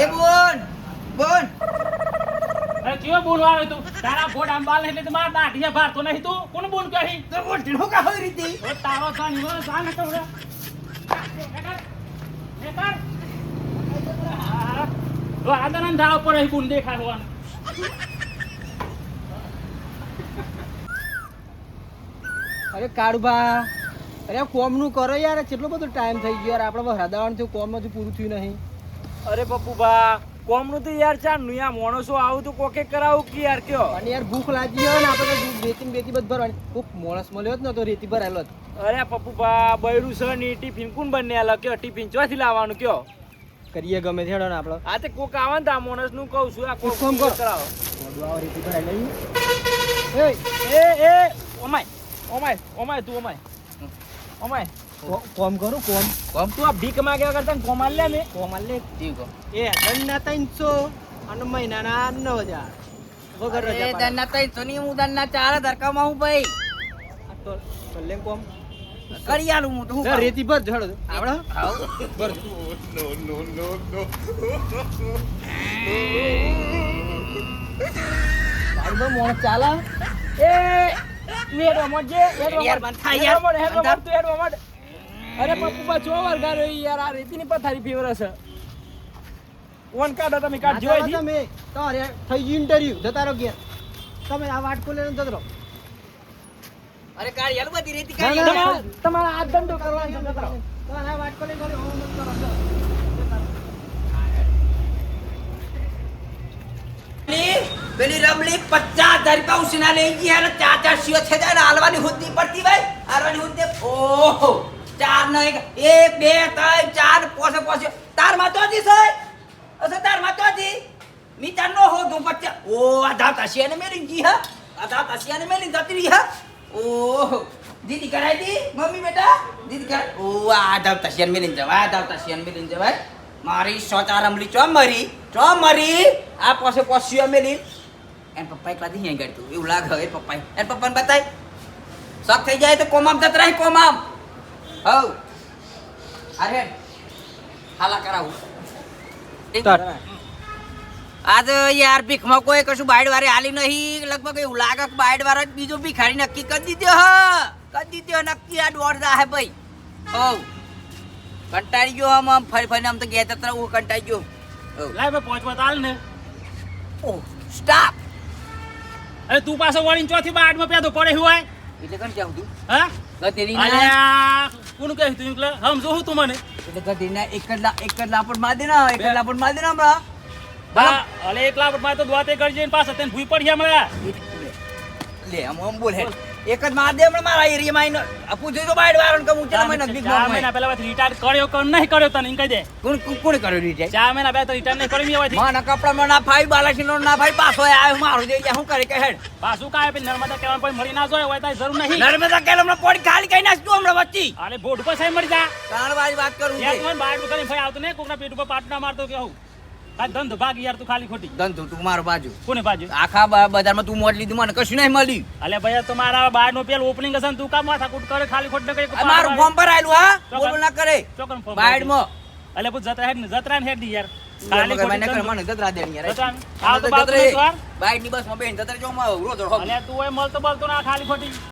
એ બોન બોન અરે કેવો બોલવા આવે તું તારા ફોડ આંબાલ એટલે તો મારા દાઢીએ ભારતો નહીં તું કોણ બોલ કહી તો બોન ઢીલો કા હોય રીતી ઓ તારો સાની વો સાન તો રે ઓ આદનન ધાવ પર અહીં ગુણ દેખાડવાનું અરે કાળુભા અરે કોમનું કરો યાર કેટલો બધો ટાઈમ થઈ ગયો યાર આપણે હરાદાવાનું થયું કોમ હજુ પૂરું થયું નહીં અરે પપ્પુભા કોમનું તો યાર ચાનું યાર માણસો આવું તો કોકે કરાવું કે યાર કયો અને યાર ભૂખ લાગી હોય ને આપણે તો બેતી બેતી બધ ભરવાની કોક માણસ મળ્યો જ ને તો રેતી ભરાયેલો જ અરે પપ્પુભા બૈરું છે ની ટિફિન કોણ બને આલો કયો ટિફિન ચોથી લાવવાનું કયો કરીએ ગમે તેડો ને આપણે આ તે કોક આવે ને આ માણસ નું કહું છું આ કોક કોમ કરો. કરાવો મોઢું રેતી ભરાઈ લઈ એ ઓમાય ઓમાય ઓમાય તું ઓમાય ઓમાય કોમ કરું કોમ તું આ ભીખ માંગ્યા કરતા કોમ આલ લે મે કોમ આલે જી કો એ દંડના 300 અને મહિનાના 9000 વગર રજા એ પાડે. દન્ના તઈ સોની હું દન્ના ચાર ધરકામાં હું ભાઈ આ તો કલ્લે કોમ કરી આલું હું તો હું જા, રેતી ભર જડ આવડે આવ ભર કાળુભા મોણ ચાલા એ તું હેડો મજે હેડો યાર, બંધ થા યાર. હેડો તું હેડો મડ અરે પપ્પુભા ચો વરગાર યાર આ રેતીની પથારી ફેવર છે કોણ કાઢો તમે કાઢ જોઈ દી તમે તમારે થઈ ગયું ઇન્ટરવ્યુ જતા રહો ગયા તમે આ વાટકો લઈને જતા રહો અરે કાઢ યાર બધી રેતી ના, કાઢી ના, આલું. તમારા આ ધંધો કરવાનો છે જતા રહો. તમારે આ વાટકો લઈને જતા રહો. હું નથી કરવાનો. પેલી રમલી 50,000 રૂપિયા ઉછીના લઈ ગઈ અને ચાર ચાર શિયો છે જાય ને હાલવાની હુદ્દી પડતી ભાઈ હાલવાની હુદ્દી ઓહો ચાર નો એક બે ત્રણ ચાર પોસે પોસે તાર માં તો દી સય અસે તાર માં તો દી મી તાર નો હો દો બચ્ચા ઓ આ દાતા શિયા ને મેલી ગઈ હા આ દાતા શિયા ને મેલી જતી રહી હા ઓહો દીદી કરાઈ દી મમ્મી બેટા દીદી કરાઈ ઓ આ દાતા શિયા ને મેલી જવા આ દાતા શિયા ને મેલી જવાય મારી સોચા રમલી ચો મરી આ પાસે પોસ્યો મેલી એન પપ્પા એકલા દી અહીં ગડતું એવું લાગે એ પપ્પા એન પપ્પાને બતાય શોખ થઈ જાય તો કોમામ જત રહી કોમામ હવ અરે હાલા કરાવું આજ યાર ભીખમાં કોઈ કશું બાઈડ વારે હાલી નહીં લગભગ એવું લાગે કે બાઈડ વાળો જ બીજો ભિખારી નક્કી કરી દીધો નક્કી આ દોડ હે ભાઈ હવ કંટાળી ગયો આમ ફરી ફરીને આમ તો ગયા તત્ર હું કંટાળી ગયો લાય બે પહોંચવા તાલ ને ઓ સ્ટોપ અરે તું પાછો વળીને ચોથી બાટમાં પેદો પડે હોય એટલે કણ કેવું તું હા ગધેડી અરે ના આ કોણ કહે તું એટલે સમજો હું તું મને એટલે ગધેડી ના એક જ લાપડ માર દે ને એક જ લાપડ માર દે ને હમણાં હા અલે એક લાખ માં તો દોતે કરજે ને પાછો તને ભૂઈ પડી હમણાં લે આમ બોલ હે એક જ માર દે હમણાં મારા એરિયામાં આઈને પૂછ્યું તો બાઈડ વાળાને કે હું ચાલ મહિના ભીખ 4 મહિના પહેલા રિટાયર કર્યો કે નહીં કર્યો તને એમ કહી દે કોણ કર્યો રીજે 4 મહિના પહેલા તો રિટાયર નહીં કર્યો મેવાથી માના કપડામાં ના ફાઈ બાલાસીનો ના ફાઈ પાછો આવ્યો મારું દે શું કરે કે હેડ પાછું કાય પે નર્મદા કેવા કોઈ મળી ના જોય હોય તો જરૂર નહીં નર્મદા કેલ હમણાં પોડી ખાલી કઈ નાખતું હમણાં વચ્ચી અરે બોર્ડ ઉપર સાઈ મરી જા કાણવાળી વાત કરું યાર છે તું બાર દુકાને ફાઈ આવતો ને કોકના પેટ ઉપર પાટના મારતો કે હું આ ધંધો ભાગ યાર તું ખાલી ખોટી ધંધો તું મારો બાજુ કોને બાજુ આખા બજારમાં તું મોટ લીધું મને કશું નહીં મળ્યું અલે ભૈયા તો મારા બાર નો પેલ ઓપનિંગ હશે ને તું કામ માથા કૂટ કરે ખાલી ખોટ ન કરે આ મારું ફોર્મ પર આયેલું હા ચોકન. બોલ ના કરે ચોકન ફોર્મ બાઈડમાં અલે પૂછ જતરા ને હેડ દી યાર ખાલી ખાલી મને કર ખોટી મને જતરા દે યાર જતરા આ તો બાપ નો સવાર બાઈડ ની બસમાં બેન જતરા જો માં રોજ અલે તું એ મળતો બોલતો ના ખાલી ખોટી